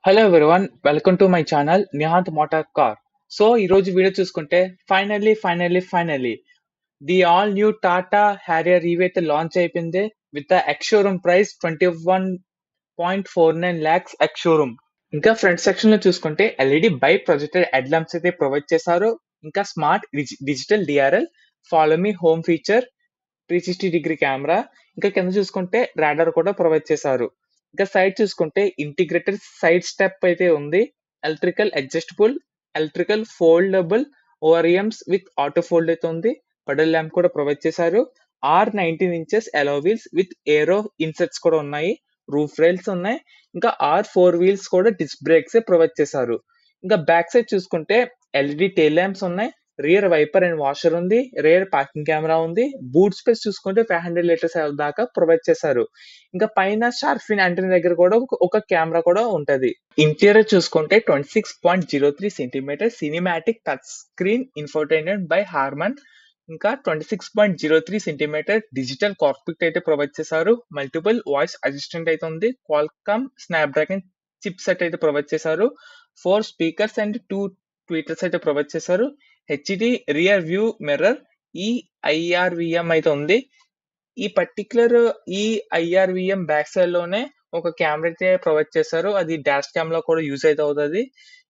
Hello everyone, welcome to my channel Nihanth motor car. So ఈ రోజు video చూసుకుంటే finally the all new Tata Harrier EV అయితే launch అయిపోయింది with the ex showroom price 21.49 lakhs ex showroom. ఇంకా front section లో చూసుకుంటే LED bi projected head lamps అయితే provide చేశారు. ఇంకా smart digital DRL, follow me home feature, 360 degree camera, ఇంకా కింద చూసుకుంటే రాడార్ కూడా ప్రొవైడ్ చేశారు. ఇంకా సైడ్ చూసుకుంటే ఇంటిగ్రేటెడ్ సైడ్ స్టెప్ అయితే ఉంది. Electrical adjustable, electrical foldable ORMs with auto fold అయితే ఉంది. పడల్ ల్యాంప్ కూడా ప్రొవైడ్ చేశారు. R19 inches alloy wheels with aero insets కూడా ఉన్నాయి. రూఫ్ రైల్స్ ఉన్నాయి. ఇంకా R4 వీల్స్ కూడా డిస్క్ బ్రేక్స్ ప్రొవైడ్ చేశారు. ఇంకా బ్యాక్ సైడ్ చూసుకుంటే ఎల్ఈడి టైల్ ల్యాంప్స్ ఉన్నాయి. రియర్ వైపర్ అండ్ వాషర్ ఉంది. రియర్ పార్కింగ్ కెమెరా ఉంది. బూట్ స్పేస్ చూసుకుంటే 500 లీటర్స్ దాకా ప్రొవైడ్ చేశారు. ఇంకా పైన షార్ఫిన్ యాంటెన్నా దగ్గర కూడా ఒక కెమెరా కూడా ఉంటది. ఇంటీరియర్ చూసుకుంటే 26.03 centimetre cinematic touch screen infotainment by Harman. ఇంకా 26.03 సెంటీమీటర్ డిజిటల్ కాక్పిట్ అయితే ప్రొవైడ్ చేశారు. మల్టిపుల్ వాయిస్ అసిస్టెంట్ అయితే ఉంది. క్వాల్కామ్ స్నాప్డ్రాగన్ చిప్ సెట్ అయితే ప్రొవైడ్ చేశారు. 4 స్పీకర్స్ అండ్ 2 ట్వీటర్స్ అయితే ప్రొవైడ్ చేశారు. హెచ్డి రియర్ వ్యూ మిర్రర్, ఈ ఐఆర్విఎం అయితే ఉంది. ఈ పర్టిక్యులర్ ఈ ఐఆర్విఎం బ్యాక్ సైడ్ లోనే ఒక కెమెరా అయితే ప్రొవైడ్ చేశారు. అది డాష్ క్యామ్ లో కూడా యూజ్ అయితే అవుతుంది.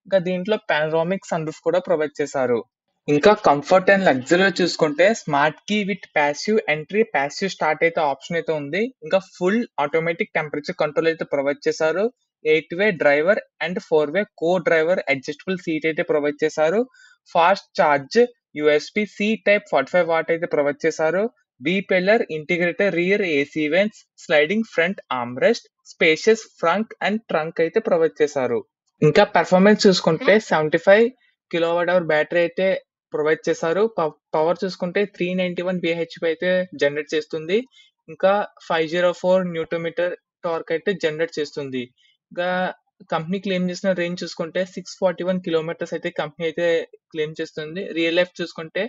ఇంకా దీంట్లో పానరామిక్ సన్ రూఫ్ కూడా ప్రొవైడ్ చేశారు. ఇంకా కంఫర్ట్ అండ్ లగ్జరీ చూసుకుంటే smart key with passive entry, passive start అయితే ఆప్షన్ అయితే ఉంది. ఇంకా ఫుల్ ఆటోమేటిక్ టెంపరేచర్ కంట్రోల్ అయితే ప్రొవైడ్ చేశారు. 8-వే డ్రైవర్ అండ్ 4-వే కో డ్రైవర్ అడ్జస్టబుల్ సీట్ అయితే ప్రొవైడ్ చేశారు. Fast charge USB C type 45 watt అయితే ప్రొవైడ్ చేశారు. B pillar integrated rear AC vents, sliding front armrest, spacious front and trunk అయితే provide చేశారు. ఇంకా పెర్ఫార్మెన్స్ చూసుకుంటే 75 kWh బ్యాటరీ అయితే ప్రొవైడ్ చేశారు. పవర్ చూసుకుంటే 391 bhp అయితే జనరేట్ చేస్తుంది. ఇంకా 504 న్యూటన్ టార్క్ అయితే జనరేట్ చేస్తుంది. ఇంకా కంపెనీ క్లెయిమ్ చేసిన రేంజ్ చూసుకుంటే 641 కిలోమీటర్స్ అయితే కంపెనీ అయితే క్లెయిమ్ చేస్తుంది. రియల్ లైఫ్ చూసుకుంటే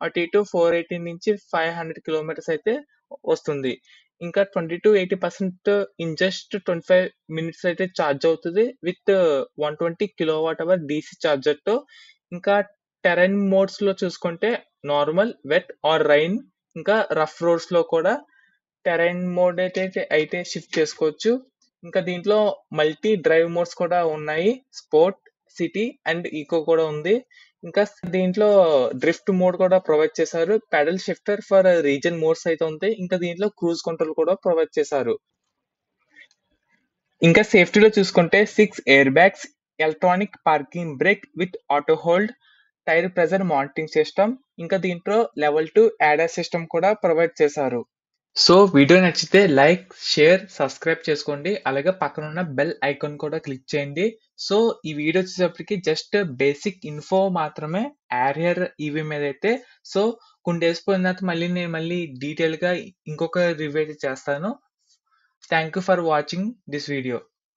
అటు ఇటు 480 నుంచి 500 కిలోమీటర్స్ అయితే వస్తుంది. ఇంకా 20 to 80% ఇన్ జస్ట్ 25 minutes అయితే ఛార్జ్ అవుతుంది విత్ 120 kWh DC ఛార్జర్ తో. ఇంకా టెరైన్ మోడ్స్ లో చూసుకుంటే నార్మల్, వెట్ ఆర్ రైన్, ఇంకా రఫ్ రోడ్స్ లో కూడా టెరైన్ మోడ్ అయితే షిఫ్ట్ చేసుకోవచ్చు. ఇంకా దీంట్లో మల్టీ డ్రైవ్ మోడ్స్ కూడా ఉన్నాయి. స్పోర్ట్, సిటీ అండ్ ఈకో కూడా ఉంది. ఇంకా దీంట్లో డ్రిఫ్ట్ మోడ్ కూడా ప్రొవైడ్ చేశారు. Pedal shifter for reason modes అయితే ఉంది. ఇంకా దీంట్లో క్రూజ్ కంట్రోల్ కూడా ప్రొవైడ్ చేశారు. ఇంకా సేఫ్టీలో చూసుకుంటే 6 air bags, electronic parking brake with auto hold, tyre pressure monitoring system, ఇంకా దీంట్లో లెవెల్ 2 ADAS సిస్టమ్ కూడా ప్రొవైడ్ చేశారు. సో వీడియో నచ్చితే లైక్, షేర్, సబ్స్క్రైబ్ చేసుకోండి. అలాగే పక్కన ఉన్న బెల్ ఐకాన్ కూడా క్లిక్ చేయండి. సో ఈ వీడియో వచ్చేటప్పటికి జస్ట్ బేసిక్ ఇన్ఫో మాత్రమే హ్యారియర్ ఈవీ మీద అయితే. సో కొన్ని డేస్ పోయిన తర్వాత నేను డీటెయిల్ గా ఇంకొక రివ్యూ అయితే చేస్తాను. Thank you for watching this video.